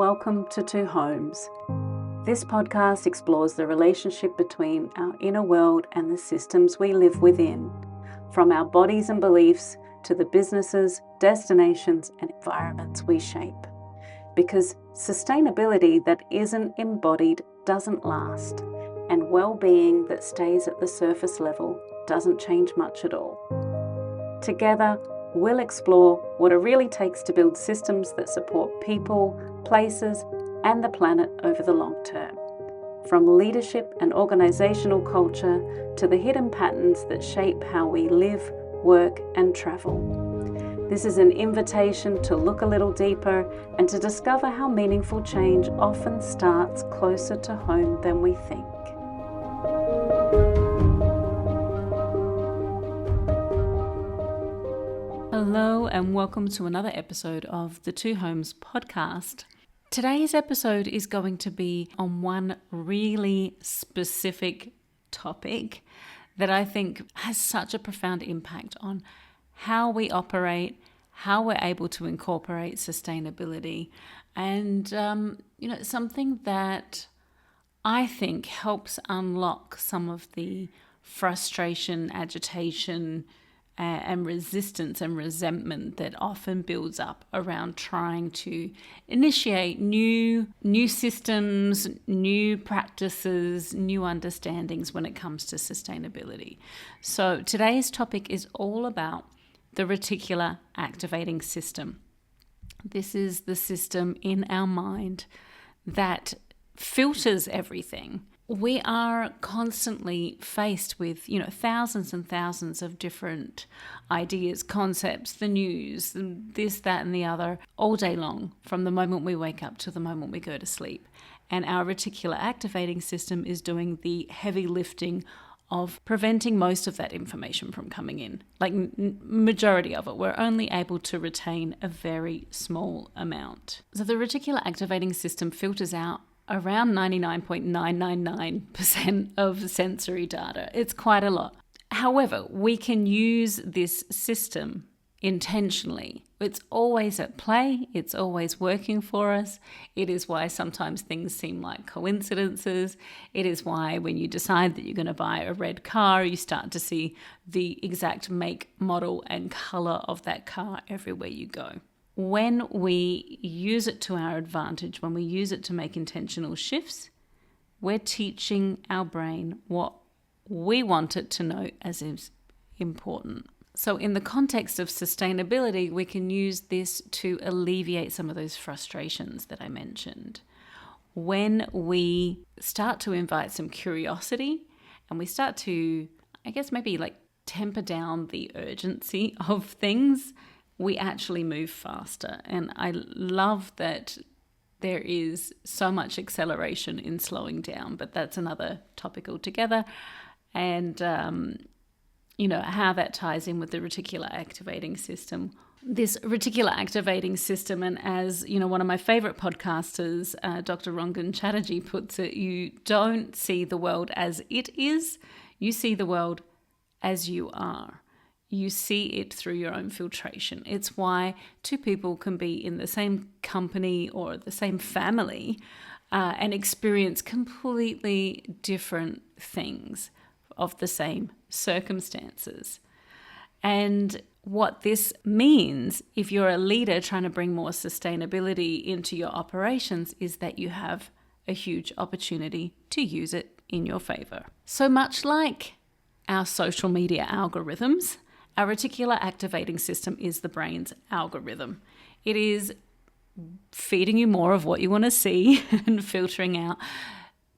Welcome to Two Homes. This podcast explores the relationship between our inner world and the systems we live within, from our bodies and beliefs to the businesses, destinations, and environments we shape. Because sustainability that isn't embodied doesn't last, and well-being that stays at the surface level doesn't change much at all. Together, we'll explore what it really takes to build systems that support people, places, and the planet over the long term. From leadership and organizational culture to the hidden patterns that shape how we live, work, and travel. This is an invitation to look a little deeper and to discover how meaningful change often starts closer to home than we think. Hello and welcome to another episode of the Two Homes podcast. Today's episode is going to be on one really specific topic that I think has such a profound impact on how we operate, how we're able to incorporate sustainability, and something that I think helps unlock some of the frustration, agitation, and resistance and resentment that often builds up around trying to initiate new systems, new practices, new understandings when it comes to sustainability. So today's topic is all about the reticular activating system. This is the system in our mind that filters everything. We are constantly faced with, thousands and thousands of different ideas, concepts, the news, this, that, and the other, all day long, from the moment we wake up to the moment we go to sleep. And our reticular activating system is doing the heavy lifting of preventing most of that information from coming in. Like majority of it, we're only able to retain a very small amount. So the reticular activating system filters out around 99.999% of sensory data. It's quite a lot. However, we can use this system intentionally. It's always at play. It's always working for us. It is why sometimes things seem like coincidences. It is why when you decide that you're going to buy a red car, you start to see the exact make, model, and color of that car everywhere you go. When we use it to our advantage, when we use it to make intentional shifts, we're teaching our brain what we want it to know as is important. So in the context of sustainability, we can use this to alleviate some of those frustrations that I mentioned. When we start to invite some curiosity and we start to, maybe temper down the urgency of things, we actually move faster. And I love that there is so much acceleration in slowing down, but that's another topic altogether. And, how that ties in with the reticular activating system. This reticular activating system, and as, one of my favorite podcasters, Dr. Rangan Chatterjee puts it, you don't see the world as it is, you see the world as you are. You see it through your own filtration. It's why two people can be in the same company or the same family and experience completely different things of the same circumstances. And what this means, if you're a leader trying to bring more sustainability into your operations, is that you have a huge opportunity to use it in your favor. So much like our social media algorithms, our reticular activating system is the brain's algorithm. It is feeding you more of what you want to see and filtering out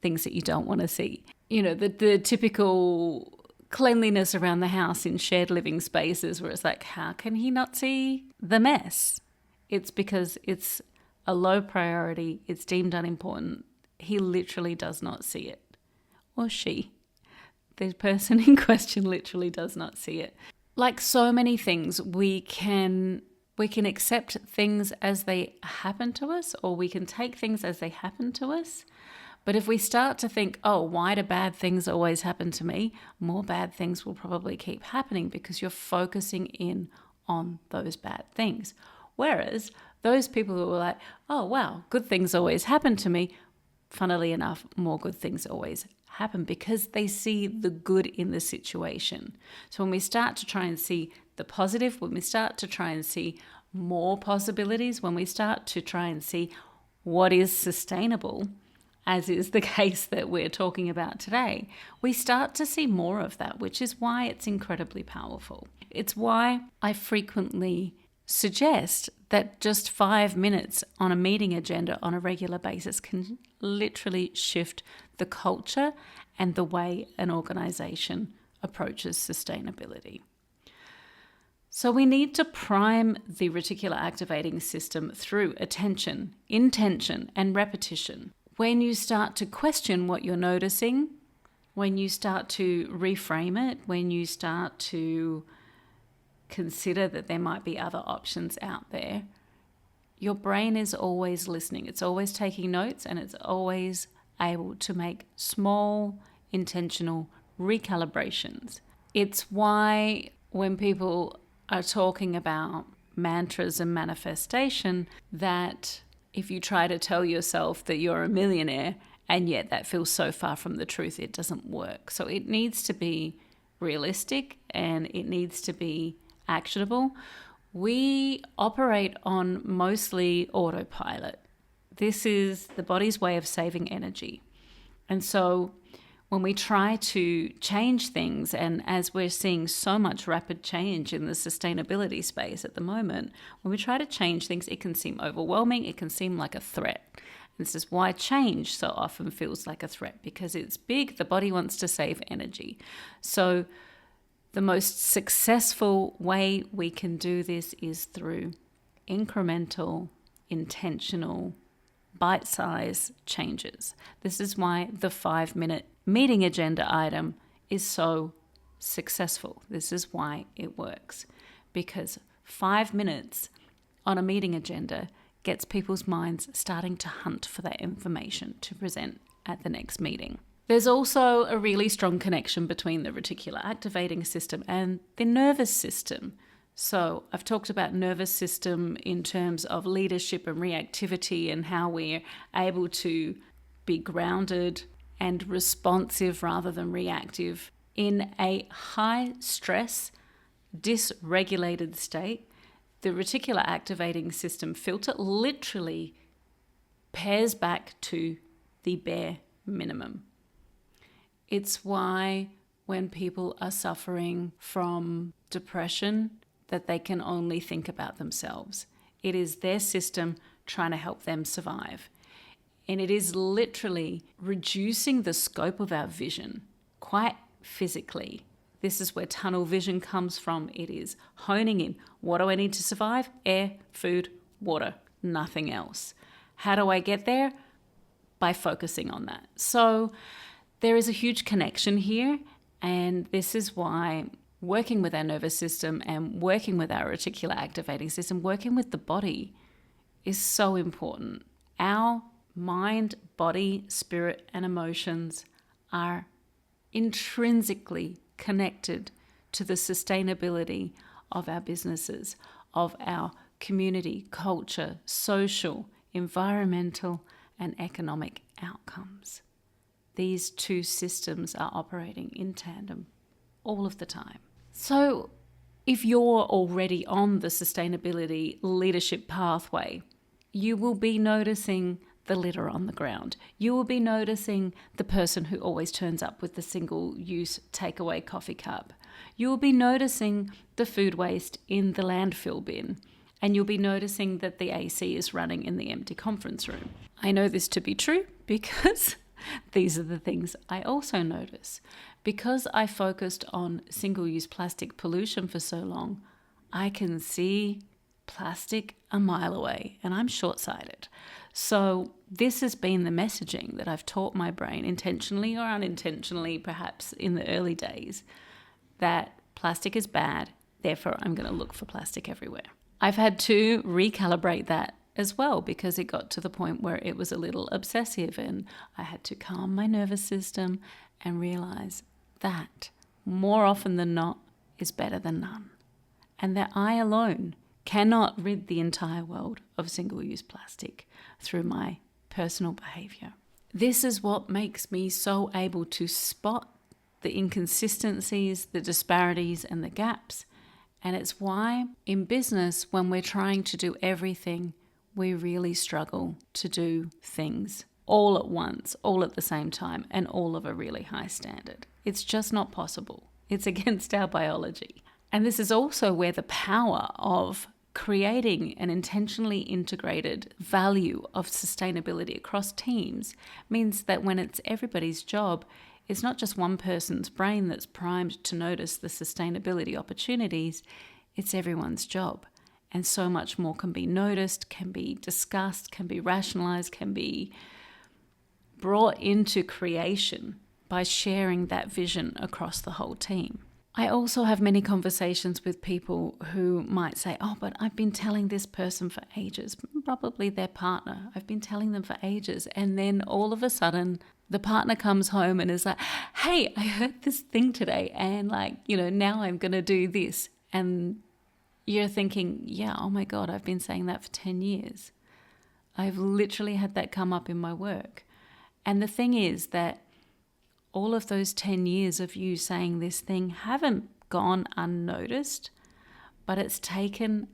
things that you don't want to see. The typical cleanliness around the house in shared living spaces where it's like, how can he not see the mess? It's because it's a low priority. It's deemed unimportant. He literally does not see it. Or she. The person in question literally does not see it. Like so many things, we can accept things as they happen to us, or we can take things as they happen to us. But if we start to think, oh, why do bad things always happen to me? More bad things will probably keep happening because you're focusing in on those bad things. Whereas Those people who are like, oh, wow, good things always happen to me. Funnily enough, more good things always happen because they see the good in the situation. So when we start to try and see the positive, when we start to try and see more possibilities, when we start to try and see what is sustainable, as is the case that we're talking about today, we start to see more of that, which is why it's incredibly powerful. It's why I frequently suggest that just 5 minutes on a meeting agenda on a regular basis can literally shift the culture and the way an organization approaches sustainability. So we need to prime the reticular activating system through attention, intention, and repetition. When you start to question what you're noticing, when you start to reframe it, when you start to consider that there might be other options out there, your brain is always listening. It's always taking notes, and it's always able to make small, intentional recalibrations. It's why when people are talking about mantras and manifestation, that if you try to tell yourself that you're a millionaire and yet that feels so far from the truth, it doesn't work. So it needs to be realistic and it needs to be actionable. We operate on mostly autopilot. This is the body's way of saving energy. And so when we try to change things, and as we're seeing so much rapid change in the sustainability space at the moment, when we try to change things, it can seem overwhelming, it can seem like a threat. And this is why change so often feels like a threat, because it's big, the body wants to save energy. So the most successful way we can do this is through incremental, intentional, bite-sized changes. This is why the 5-minute meeting agenda item is so successful. This is why it works, because 5 minutes on a meeting agenda gets people's minds starting to hunt for that information to present at the next meeting. There's also a really strong connection between the reticular activating system and the nervous system. So I've talked about nervous system in terms of leadership and reactivity and how we're able to be grounded and responsive rather than reactive in a high stress, dysregulated state. The reticular activating system filter literally pairs back to the bare minimum. It's why when people are suffering from depression, that they can only think about themselves. It is their system trying to help them survive. And it is literally reducing the scope of our vision quite physically. This is where tunnel vision comes from. It is honing in. What do I need to survive? Air, food, water, nothing else. How do I get there? By focusing on that. So there is a huge connection here, and this is why working with our nervous system and working with our reticular activating system, working with the body is so important. Our mind, body, spirit, and emotions are intrinsically connected to the sustainability of our businesses, of our community, culture, social, environmental, and economic outcomes. These two systems are operating in tandem all of the time. So if you're already on the sustainability leadership pathway, you will be noticing the litter on the ground. You will be noticing the person who always turns up with the single-use takeaway coffee cup. You will be noticing the food waste in the landfill bin. And you'll be noticing that the AC is running in the empty conference room. I know this to be true because these are the things I also notice. Because I focused on single-use plastic pollution for so long, I can see plastic a mile away, and I'm short-sighted. So this has been the messaging that I've taught my brain, intentionally or unintentionally, perhaps in the early days, that plastic is bad, therefore I'm going to look for plastic everywhere. I've had to recalibrate that as well, because it got to the point where it was a little obsessive, and I had to calm my nervous system and realize that more often than not is better than none, and that I alone cannot rid the entire world of single-use plastic through my personal behavior. This is what makes me so able to spot the inconsistencies, the disparities, and the gaps. And it's why in business, when we're trying to do everything, we really struggle to do things all at once, all at the same time, and all of a really high standard. It's just not possible. It's against our biology. And this is also where the power of creating an intentionally integrated value of sustainability across teams means that when it's everybody's job, it's not just one person's brain that's primed to notice the sustainability opportunities, it's everyone's job. And so much more can be noticed, can be discussed, can be rationalized, can be brought into creation by sharing that vision across the whole team. I also have many conversations with people who might say, oh, but I've been telling this person for ages, probably their partner. I've been telling them for ages. And then all of a sudden, the partner comes home and is like, hey, I heard this thing today. And now I'm going to do this. And you're thinking, yeah, oh my God, I've been saying that for 10 years. I've literally had that come up in my work. And the thing is that all of those 10 years of you saying this thing haven't gone unnoticed, but it's taken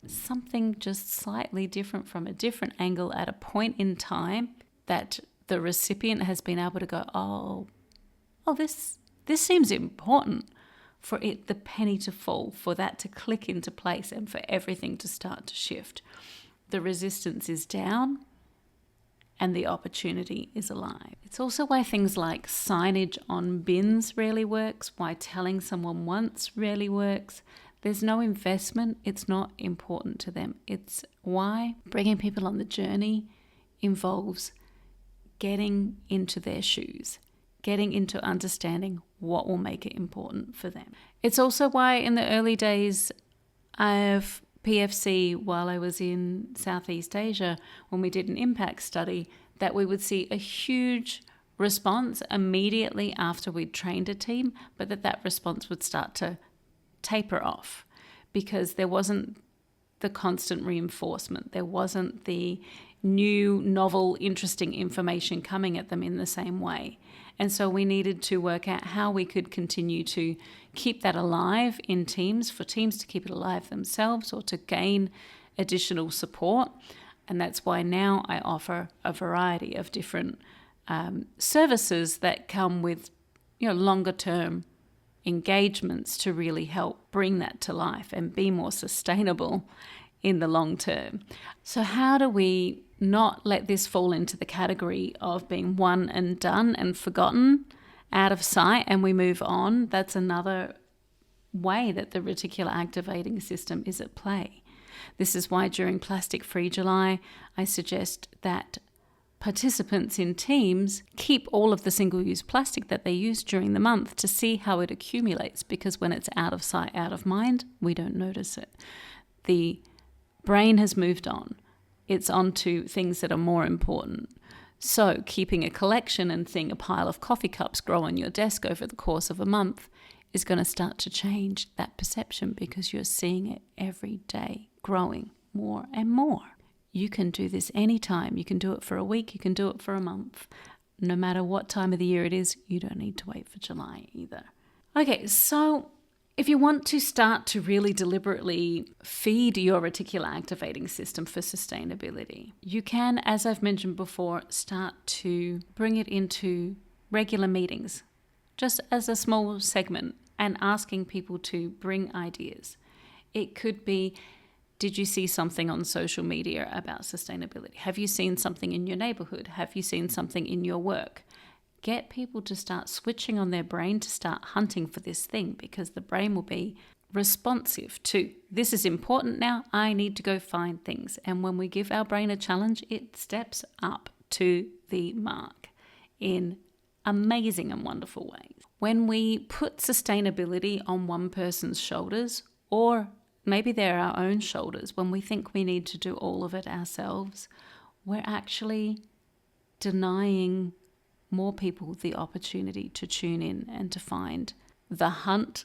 something just slightly different from a different angle at a point in time that the recipient has been able to go, oh, this seems important, for it, the penny to fall, for that to click into place and for everything to start to shift. The resistance is down and the opportunity is alive. It's also why things like signage on bins rarely works, why telling someone once rarely works. There's no investment. It's not important to them. It's why bringing people on the journey involves getting into their shoes, getting into understanding what will make it important for them. It's also why in the early days of PFC, while I was in Southeast Asia, when we did an impact study, that we would see a huge response immediately after we'd trained a team, but that response would start to taper off because there wasn't the constant reinforcement. There wasn't the new, novel, interesting information coming at them in the same way. And so we needed to work out how we could continue to keep that alive in teams, for teams to keep it alive themselves or to gain additional support. And that's why now I offer a variety of different services that come with longer term engagements to really help bring that to life and be more sustainable in the long term. So how do we not let this fall into the category of being one and done and forgotten, out of sight, and we move on? That's another way that the reticular activating system is at play. This is why during Plastic Free July, I suggest that participants in teams keep all of the single-use plastic that they use during the month to see how it accumulates, because when it's out of sight, out of mind, we don't notice it. The brain has moved on. It's on to things that are more important. So keeping a collection and seeing a pile of coffee cups grow on your desk over the course of a month is going to start to change that perception, because you're seeing it every day growing more and more. You can do this anytime. You can do it for a week. You can do it for a month. No matter what time of the year it is, you don't need to wait for July either. Okay, so if you want to start to really deliberately feed your reticular activating system for sustainability, you can, as I've mentioned before, start to bring it into regular meetings, just as a small segment, and asking people to bring ideas. It could be, did you see something on social media about sustainability? Have you seen something in your neighborhood? Have you seen something in your work? Get people to start switching on their brain to start hunting for this thing, because the brain will be responsive to, this is important now, I need to go find things. And when we give our brain a challenge, it steps up to the mark in amazing and wonderful ways. When we put sustainability on one person's shoulders, or maybe they're our own shoulders, when we think we need to do all of it ourselves, we're actually denying more people the opportunity to tune in and to find the hunt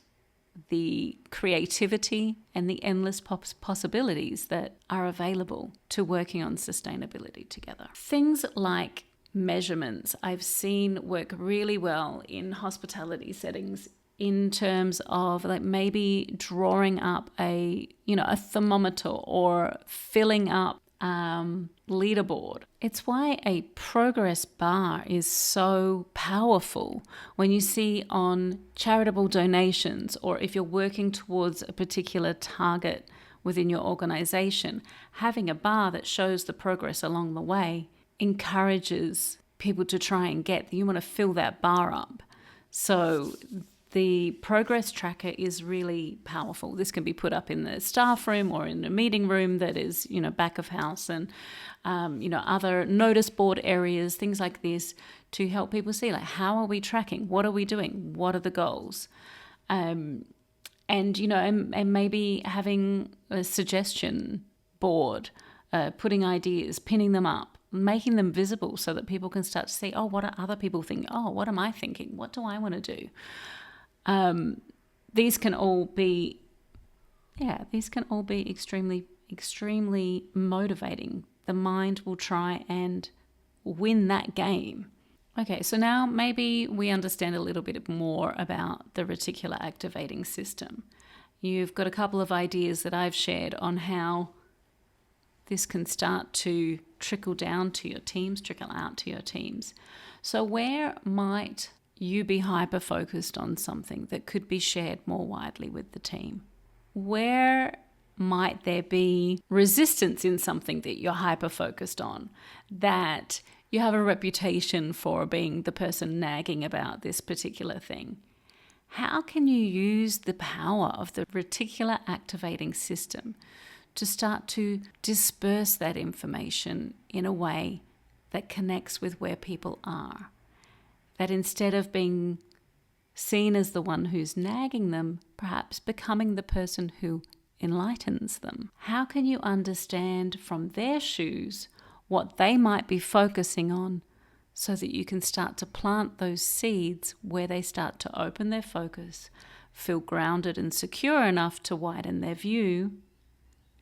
the creativity and the endless possibilities that are available to working on sustainability together. Things like measurements I've seen work really well in hospitality settings in terms of like maybe drawing up a thermometer or filling up leaderboard. It's why a progress bar is so powerful when you see on charitable donations, or if you're working towards a particular target within your organization, having a bar that shows the progress along the way encourages people to try and you want to fill that bar up. So the progress tracker is really powerful. This can be put up in the staff room or in a meeting room that is, back of house, and, other notice board areas, things like this, to help people see, like, how are we tracking? What are we doing? What are the goals? And maybe having a suggestion board, putting ideas, pinning them up, making them visible so that people can start to see, oh, what are other people thinking? Oh, what am I thinking? What do I want to do? These can all be extremely, extremely motivating. The mind will try and win that game. Okay, so now maybe we understand a little bit more about the reticular activating system. You've got a couple of ideas that I've shared on how this can start to trickle out to your teams. So where might you be hyper-focused on something that could be shared more widely with the team? Where might there be resistance in something that you're hyper-focused on, that you have a reputation for being the person nagging about this particular thing? How can you use the power of the reticular activating system to start to disperse that information in a way that connects with where people are? That instead of being seen as the one who's nagging them, perhaps becoming the person who enlightens them. How can you understand from their shoes what they might be focusing on so that you can start to plant those seeds where they start to open their focus, feel grounded and secure enough to widen their view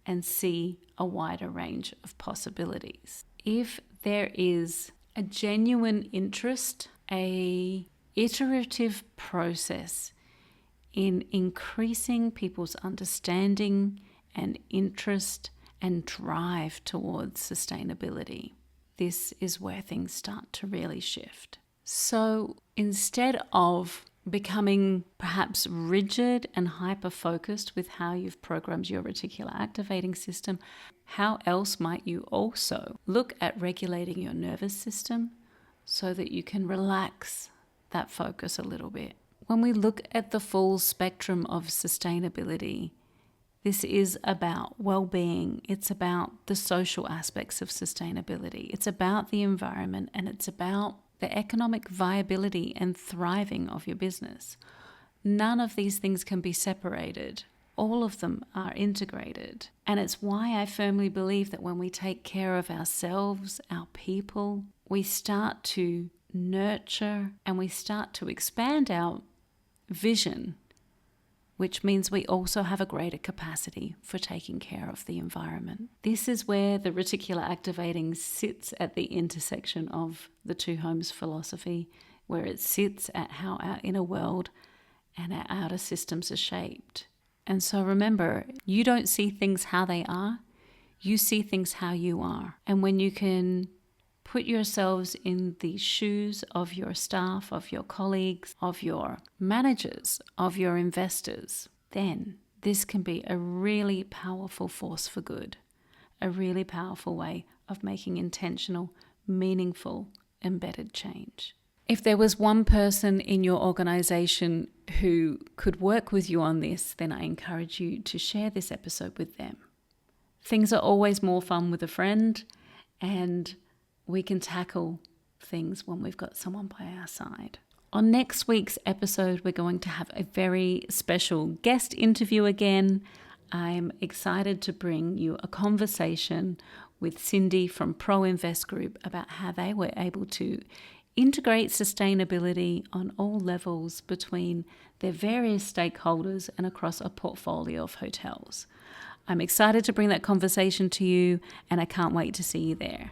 and see a wider range of possibilities? If there is a genuine interest, a iterative process in increasing people's understanding and interest and drive towards sustainability, this is where things start to really shift. So instead of becoming perhaps rigid and hyper-focused with how you've programmed your reticular activating system, how else might you also look at regulating your nervous system so that you can relax that focus a little bit? When we look at the full spectrum of sustainability, this is about well-being. It's about the social aspects of sustainability. It's about the environment, and it's about the economic viability and thriving of your business. None of these things can be separated. All of them are integrated. And it's why I firmly believe that when we take care of ourselves, our people, we start to nurture and we start to expand our vision, which means we also have a greater capacity for taking care of the environment. This is where the reticular activating sits at the intersection of the two homes philosophy, where it sits at how our inner world and our outer systems are shaped. And so remember, you don't see things how they are, you see things how you are. And when you can put yourselves in the shoes of your staff, of your colleagues, of your managers, of your investors, then this can be a really powerful force for good, a really powerful way of making intentional, meaningful, embedded change. If there was one person in your organization who could work with you on this, then I encourage you to share this episode with them. Things are always more fun with a friend, and we can tackle things when we've got someone by our side. On next week's episode, we're going to have a very special guest interview again. I'm excited to bring you a conversation with Cindy from Pro Invest Group about how they were able to integrate sustainability on all levels between their various stakeholders and across a portfolio of hotels. I'm excited to bring that conversation to you, and I can't wait to see you there.